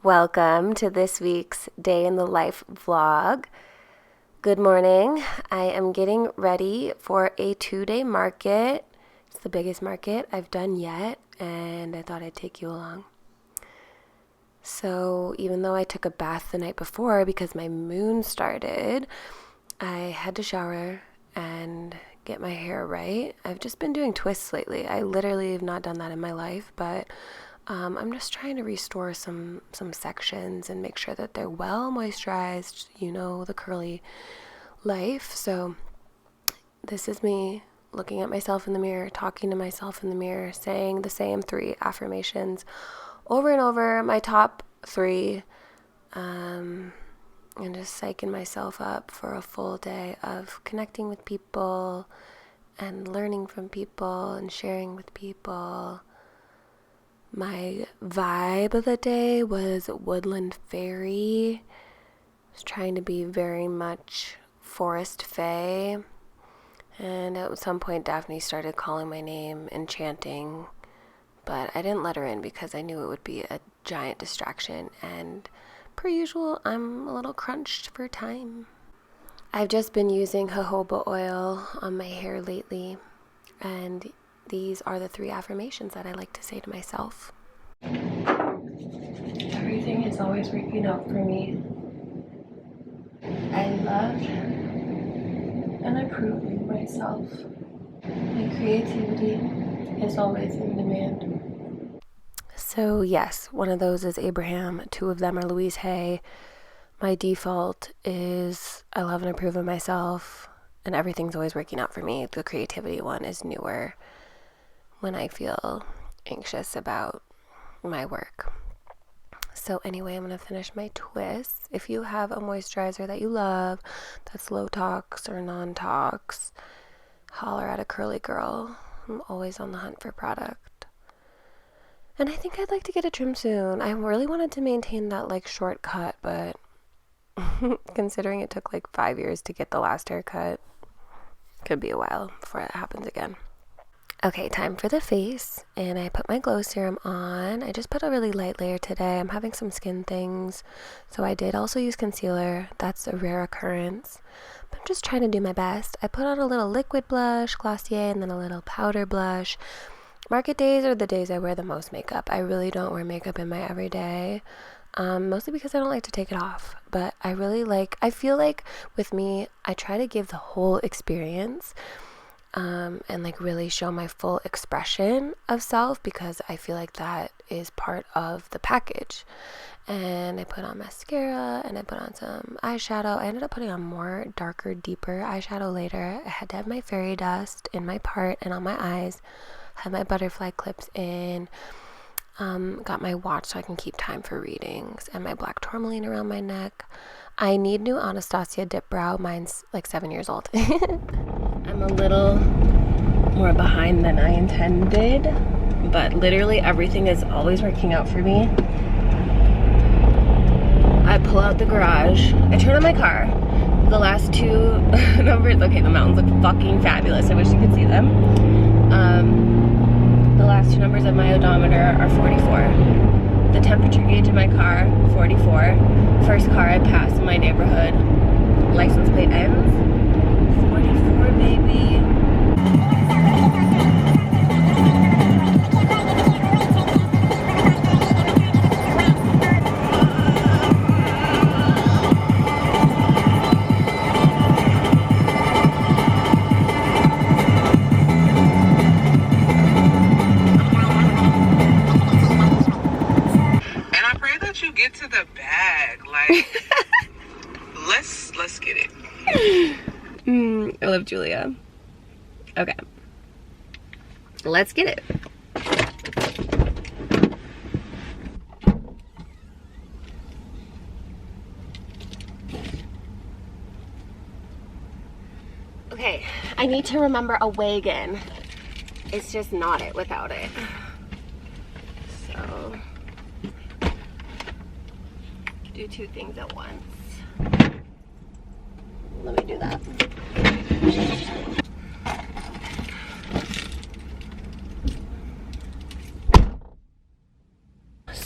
Welcome to this week's Day in the Life vlog. Good morning. I am getting ready for a 2-day market. It's the biggest market I've done yet, and I thought I'd take you along. So even though I took a bath the night before because my moon started, I had to shower and get my hair right. I've just been doing twists lately. I literally have not done that in my life, but I'm just trying to restore some sections and make sure that they're well moisturized, the curly life. So this is me looking at myself in the mirror, talking to myself in the mirror, saying the same 3 affirmations over and over, my top 3, and just psyching myself up for a full day of connecting with people and learning from people and sharing with people. My vibe of the day was woodland fairy. I was trying to be very much forest fae. And at some point, Daphne started calling my name and chanting. But I didn't let her in because I knew it would be a giant distraction. And per usual, I'm a little crunched for time. I've just been using jojoba oil on my hair lately. And these are the 3 affirmations that I like to say to myself. Everything is always working out for me. I love and approve of myself. My creativity is always in demand. So yes, one of those is Abraham. 2 of them are Louise Hay. My default is I love and approve of myself, and everything's always working out for me. The creativity one is newer when I feel anxious about my work. So anyway, I'm going to finish my twists. If you have a moisturizer that you love that's low tox or non-tox, holler at a curly girl. I'm always on the hunt for product. And I think I'd like to get a trim soon. I really wanted to maintain that shortcut, but considering it took 5 years to get the last haircut, could be a while before it happens again. Okay, time for the face, and I put my glow serum on. I just put a really light layer today. I'm having some skin things, so I did also use concealer. That's a rare occurrence, but I'm just trying to do my best. I put on a little liquid blush, Glossier, and then a little powder blush. Market days are the days I wear the most makeup. I really don't wear makeup in my everyday, mostly because I don't like to take it off, but I feel like with me, I try to give the whole experience, and really show my full expression of self, because I feel like that is part of the package. And I put on mascara and I put on some eyeshadow. I ended up putting on more darker, deeper eyeshadow later. I had to have my fairy dust in my part and on my eyes, had my butterfly clips in, got my watch so I can keep time for readings, and my black tourmaline around my neck. I need new Anastasia dip brow. Mine's 7 years old. I'm a little more behind than I intended, but literally everything is always working out for me. I pull out the garage, I turn on my car. The last 2 numbers, okay, the mountains look fucking fabulous. I wish you could see them. The last 2 numbers of my odometer are 44. The temperature gauge in my car, 44. First car I pass in my neighborhood, license plate ends, 44, baby. Get to the bag, let's get it. I love Julia. Okay, let's get it. Okay, I need to remember a wagon. It's just not it without it. So do 2 things at once. Let me do that.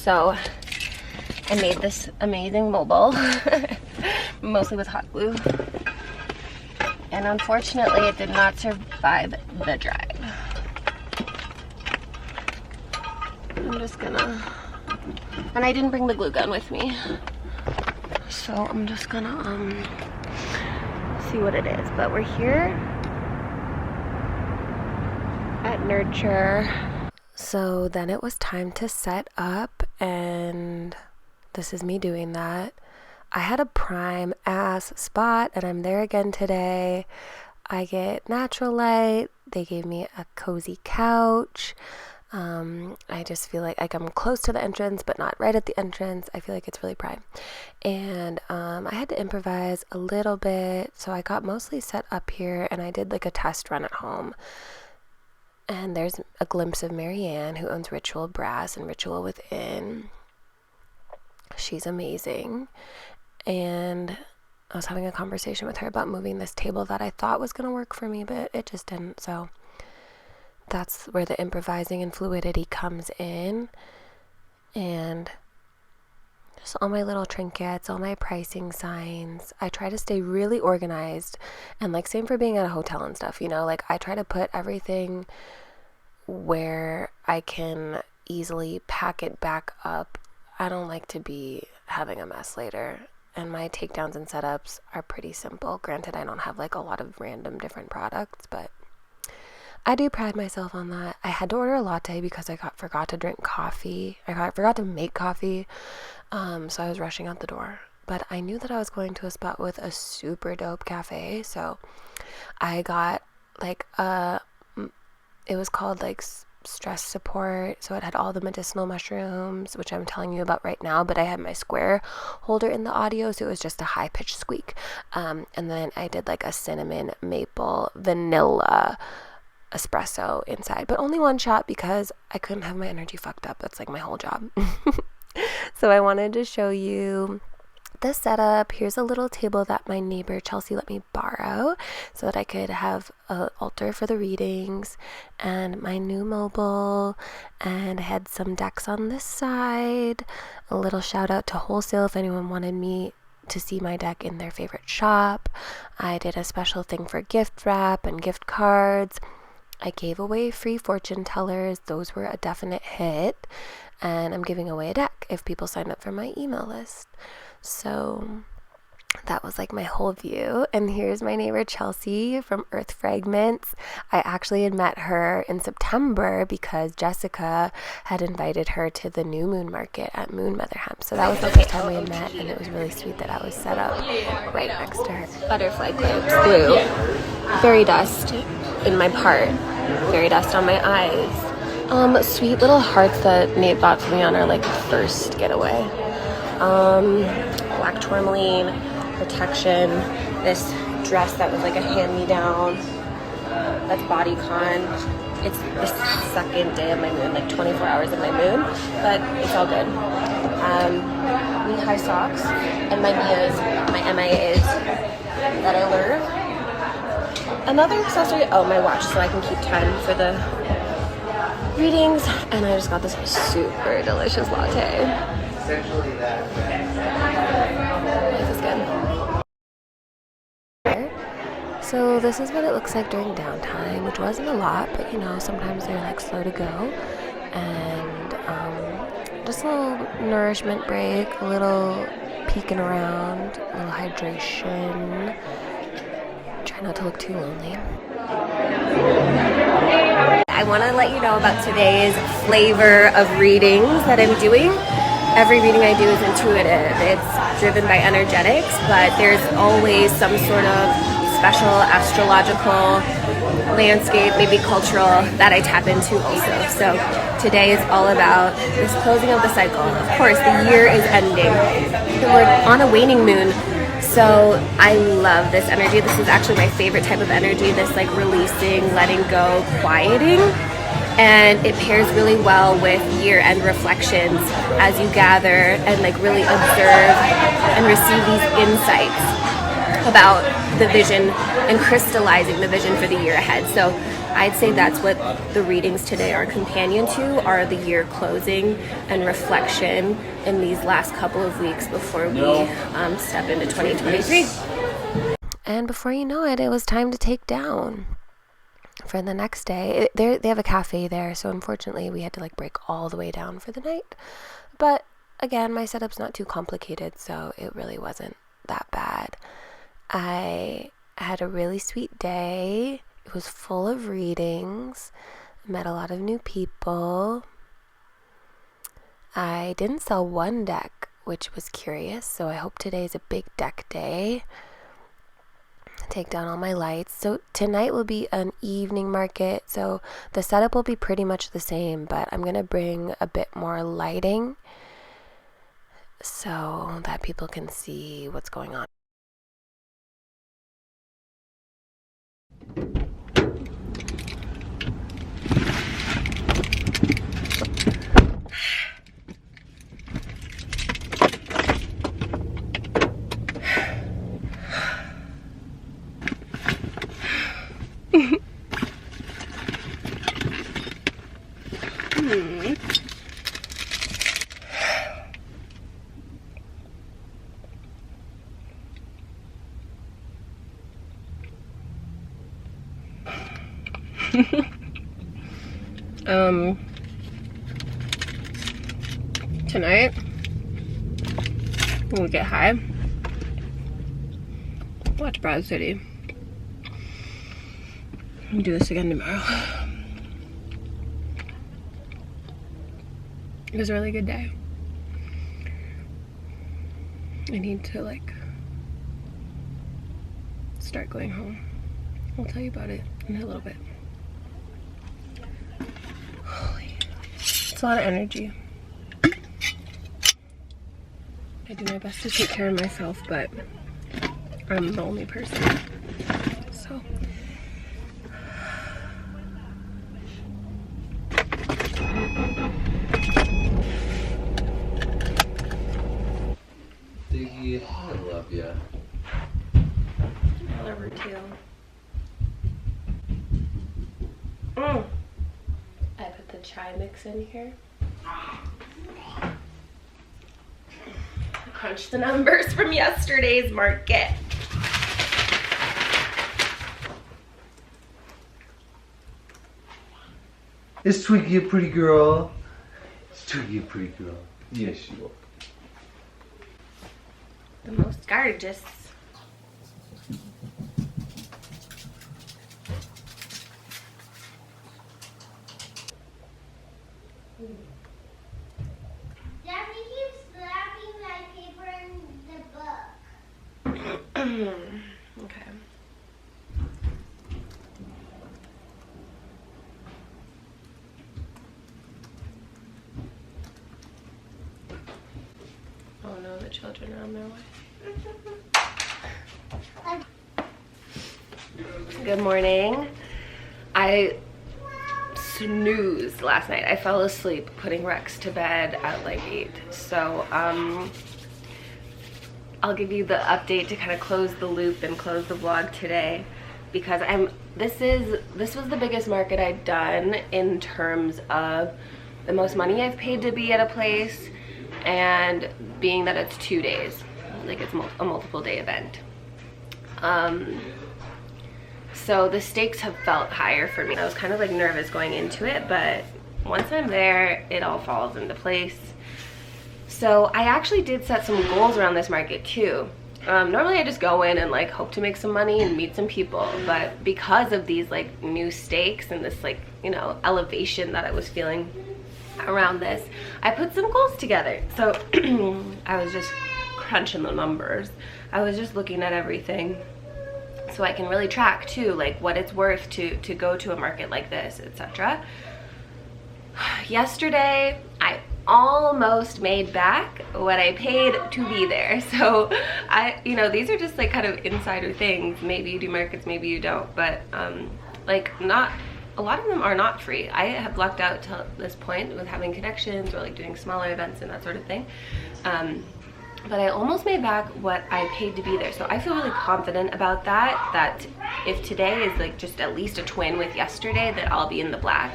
So I made this amazing mobile, mostly with hot glue. And unfortunately, it did not survive the drive. I'm just gonna, and I didn't bring the glue gun with me. So I'm just gonna see what it is. But we're here at Nurture. So then it was time to set up, and this is me doing that. I had a prime ass spot, and I'm there again today. I get natural light. They gave me a cozy couch. I just feel like I'm close to the entrance, but not right at the entrance. I feel like it's really prime. And I had to improvise a little bit, so I got mostly set up here, and I did like a test run at home. And there's a glimpse of Marianne, who owns Ritual Brass and Ritual Within. She's amazing. And I was having a conversation with her about moving this table that I thought was going to work for me, but it just didn't. So that's where the improvising and fluidity comes in. And just all my little trinkets, all my pricing signs. I try to stay really organized. And like same for being at a hotel and stuff, you know, like I try to put everything where I can easily pack it back up. I don't like to be having a mess later. And my takedowns and setups are pretty simple. Granted, I don't have like a lot of random different products, but I do pride myself on that. I had to order a latte because I forgot to drink coffee. I forgot to make coffee. So I was rushing out the door. But I knew that I was going to a spot with a super dope cafe. So I got like it was called like stress support. So it had all the medicinal mushrooms, which I'm telling you about right now, but I had my square holder in the audio, so it was just a high pitched squeak. And then I did like a cinnamon maple vanilla espresso inside, but only one shot because I couldn't have my energy fucked up. That's like my whole job. So I wanted to show you the setup. Here's a little table that my neighbor Chelsea let me borrow so that I could have an altar for the readings, and my new mobile, and I had some decks on this side. A little shout out to Wholesale if anyone wanted me to see my deck in their favorite shop. I did a special thing for gift wrap and gift cards. I gave away free fortune tellers. Those were a definite hit. And I'm giving away a deck if people sign up for my email list. So that was like my whole view. And here's my neighbor Chelsea from Earth Fragments. I actually had met her in September because Jessica had invited her to the new moon market at Moon Motherham. So that was the first time we had met, and it was really sweet that I was set up right next to her. Butterfly clips, glue, fairy dust in my part, fairy dust on my eyes. Sweet little hearts that Nate bought for me on our like first getaway. Black tourmaline, protection, this dress that was like a hand-me-down, that's bodycon. It's the second day of my moon, like 24 hours of my moon, but it's all good. Knee-high socks, and my MIAs that I learned. Another accessory, my watch, so I can keep time for the readings, and I just got this super delicious latte. Life is good. So this is what it looks like during downtime, which wasn't a lot, but you know, sometimes they're like slow to go. And just a little nourishment break, a little peeking around, a little hydration. Try not to look too lonely. I want to let you know about today's flavor of readings that I'm doing. Every reading I do is intuitive. It's driven by energetics, but there's always some sort of special astrological landscape, maybe cultural, that I tap into also. So today is all about this closing of the cycle. Of course, the year is ending. We're on a waning moon. So I love this energy. This is actually my favorite type of energy, this like releasing, letting go, quieting. And it pairs really well with year-end reflections as you gather and like really observe and receive these insights about the vision and crystallizing the vision for the year ahead. So I'd say that's what the readings today are companion to, are the year closing and reflection in these last couple of weeks before we step into 2023. And before you know it, it was time to take down for the next day. They have a cafe there, so unfortunately we had to like break all the way down for the night. But again, my setup's not too complicated, so it really wasn't that bad. I had a really sweet day. It was full of readings. Met a lot of new people. I didn't sell one deck, which was curious, so I hope today's a big deck day. Take down all my lights. So tonight will be an evening market, so the setup will be pretty much the same, but I'm going to bring a bit more lighting so that people can see what's going on. Tonight we'll get high, watch Broad City, and do this again tomorrow. It was a really good day. I need to like start going home. I'll tell you about it in a little bit. Holy, it's a lot of energy. I do my best to take care of myself, but I'm the only person, so. Diggy, I love ya. I love her too. I put the chai mix in here. Crunch the numbers from yesterday's market. Is Twinkie a pretty girl? Is Twinkie a pretty girl? Yes, you are. The most gorgeous. Daddy keeps slapping my paper in the book. Okay. Oh no, the children are on their way. Good morning. I snoozed last night. I fell asleep putting Rex to bed at like 8. So I'll give you the update to kind of close the loop and close the vlog today, because this was the biggest market I've done in terms of the most money I've paid to be at a place, and being that it's 2 days, like it's a multiple day event. So the stakes have felt higher for me. I was kind of like nervous going into it, but once I'm there, it all falls into place. So I actually did set some goals around this market too. Normally I just go in and like hope to make some money and meet some people, but because of these like new stakes and this like, you know, elevation that I was feeling around this, I put some goals together. So I was just crunching the numbers. I was just looking at everything so I can really track too, like what it's worth to go to a market like this, etc. Yesterday, I almost made back what I paid to be there. So you know, these are just like kind of insider things. Maybe you do markets, maybe you don't, but like not a lot of them are not free. I have lucked out to this point with having connections or like doing smaller events and that sort of thing. but I almost made back what I paid to be there. So I feel really confident about that, that if today is like just at least a twin with yesterday, that I'll be in the black,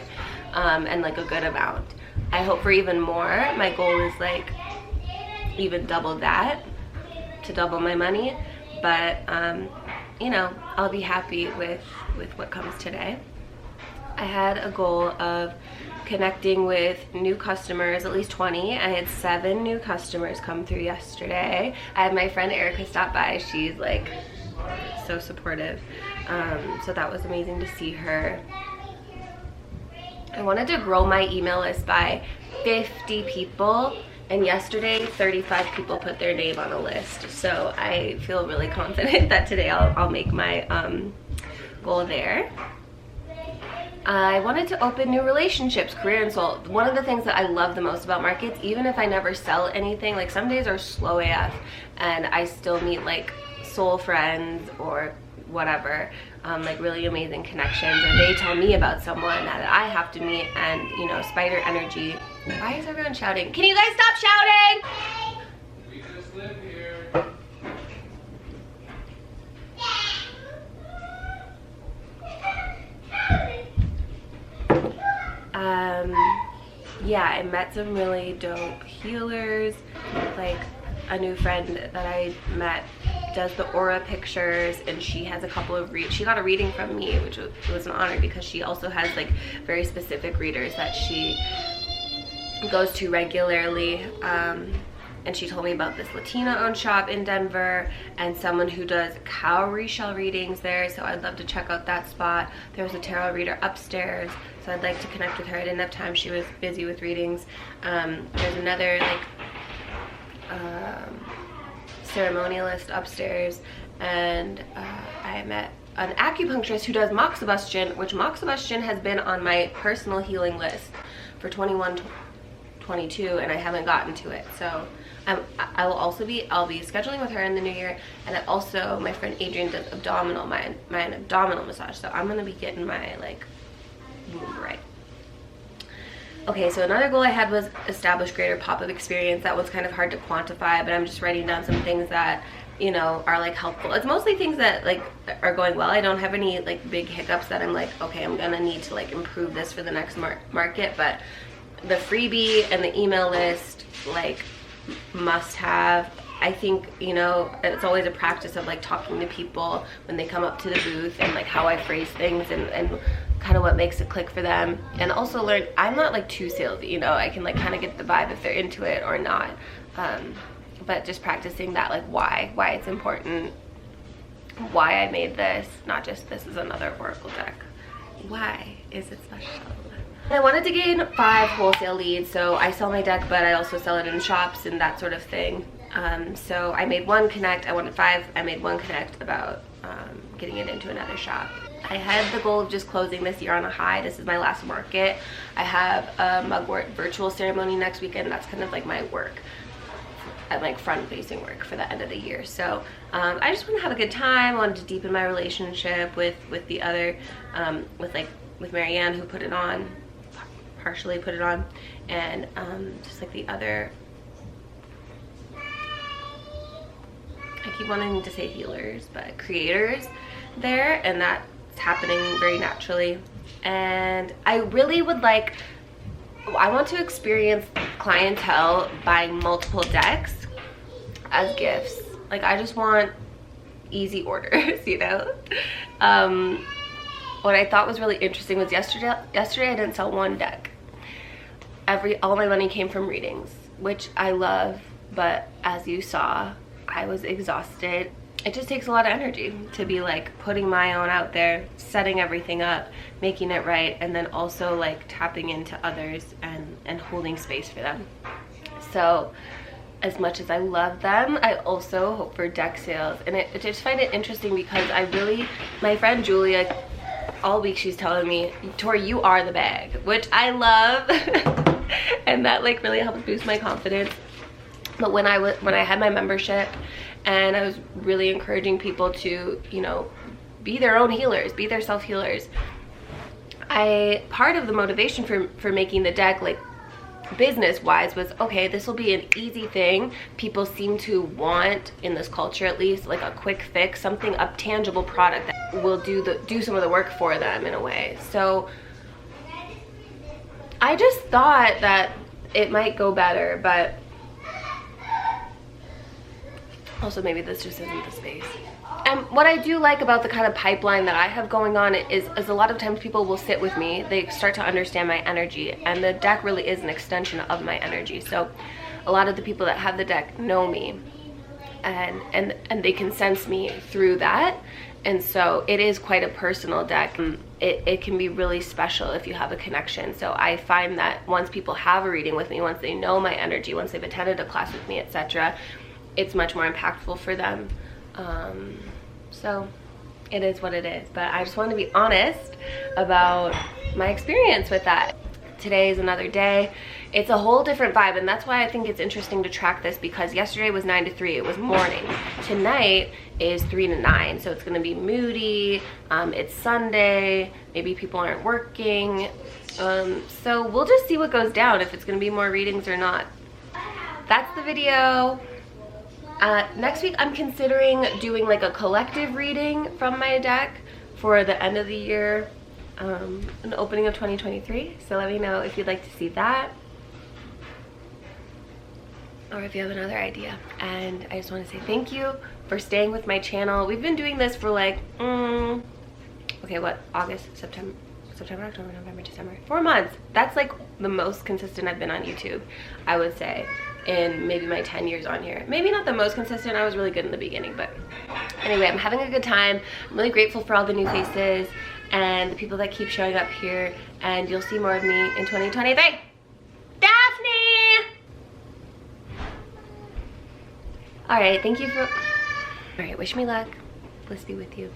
and like a good amount. I hope for even more. My goal is like even double that, to double my money, but you know, I'll be happy with what comes today. I had a goal of connecting with new customers, at least 20. I had 7 new customers come through yesterday. I had my friend Erica stop by. She's like so supportive. So that was amazing to see her. I wanted to grow my email list by 50 people, and yesterday 35 people put their name on a list. So I feel really confident that today I'll make my goal there. I wanted to open new relationships, career and soul. One of the things that I love the most about markets, even if I never sell anything, like some days are slow AF and I still meet like soul friends or whatever, like really amazing connections, or they tell me about someone that I have to meet, and you know, spider energy. Why is everyone shouting? Can you guys stop shouting? We just live here. Yeah, I met some really dope healers. Like a new friend that I met does the aura pictures, and she has a couple of she got a reading from me, which was an honor, because she also has like very specific readers that she goes to regularly. And she told me about this Latina-owned shop in Denver and someone who does cowrie shell readings there, so I'd love to check out that spot. There's a tarot reader upstairs, so I'd like to connect with her. I didn't have time, she was busy with readings. There's another like ceremonialist upstairs, and I met an acupuncturist who does moxibustion, which moxibustion has been on my personal healing list for 21, 22, and I haven't gotten to it. So I'll be scheduling with her in the new year. And also my friend Adrian does abdominal, my abdominal massage, so I'm gonna be getting my like womb right. Okay, so another goal I had was establish greater pop-up experience. That was kind of hard to quantify, but I'm just writing down some things that, you know, are like helpful. It's mostly things that like are going well. I don't have any like big hiccups that I'm like, okay, I'm gonna need to like improve this for the next market. But the freebie and the email list, like, must have. I think, you know, it's always a practice of like talking to people when they come up to the booth, and like how I phrase things and kind of what makes it click for them. And also learn, I'm not like too salesy, you know, I can like kind of get the vibe if they're into it or not. But just practicing that, like why it's important, why I made this, not just this is another oracle deck. Why is it special? I wanted to gain 5 wholesale leads, so I sell my deck, but I also sell it in shops and that sort of thing. So I made 1 connect. I wanted 5. I made 1 connect about getting it into another shop. I had the goal of just closing this year on a high. This is my last market. I have a mugwort virtual ceremony next weekend. That's kind of like my work, like front-facing work for the end of the year. So I just want to have a good time. I wanted to deepen my relationship with the other, with Marianne, who put it on, partially put it on, and just like the other, I keep wanting to say healers, but creators there, and that's happening very naturally. And I really would like, I want to experience clientele buying multiple decks as gifts. Like I just want easy orders, you know. What I thought was really interesting was yesterday I didn't sell 1 deck. All my money came from readings, which I love, but as you saw, I was exhausted. It just takes a lot of energy to be like putting my own out there, setting everything up, making it right, and then also like tapping into others and holding space for them. So as much as I love them, I also hope for deck sales. And I just find it interesting because my friend Julia, all week she's telling me, Tori, you are the bag, which I love. And that like really helps boost my confidence. But when I had my membership and I was really encouraging people to, you know, be their own healers, be their self-healers, part of the motivation for making the deck, like business-wise was, okay, this will be an easy thing. People seem to want, in this culture at least, like a quick fix, something, a tangible product that will do some of the work for them in a way. So I just thought that it might go better, but also maybe this just isn't the space. And what I do like about the kind of pipeline that I have going on is a lot of times people will sit with me, they start to understand my energy, and the deck really is an extension of my energy. So a lot of the people that have the deck know me, and they can sense me through that. And so it is quite a personal deck. It can be really special if you have a connection. So I find that once people have a reading with me, once they know my energy, once they've attended a class with me, etc., it's much more impactful for them. So it is what it is, but I just wanted to be honest about my experience with that. Today is another day. It's a whole different vibe, and that's why I think it's interesting to track this, because yesterday was 9 to 3, it was morning. Tonight is 3 to 9, so it's gonna be moody. It's Sunday, maybe people aren't working. So we'll just see what goes down, if it's gonna be more readings or not. That's the video. Next week I'm considering doing like a collective reading from my deck for the end of the year, an opening of 2023. So let me know if you'd like to see that, or if you have another idea. And I just want to say thank you for staying with my channel. We've been doing this for like, okay, what, August, September, October, November, December, 4 months. That's like the most consistent I've been on YouTube, I would say, in maybe my 10 years on here. Maybe not the most consistent, I was really good in the beginning, but anyway, I'm having a good time. I'm really grateful for all the new faces and the people that keep showing up here, and you'll see more of me in 2023. Daphne! All right, thank you for, all right, wish me luck. Bliss be with you.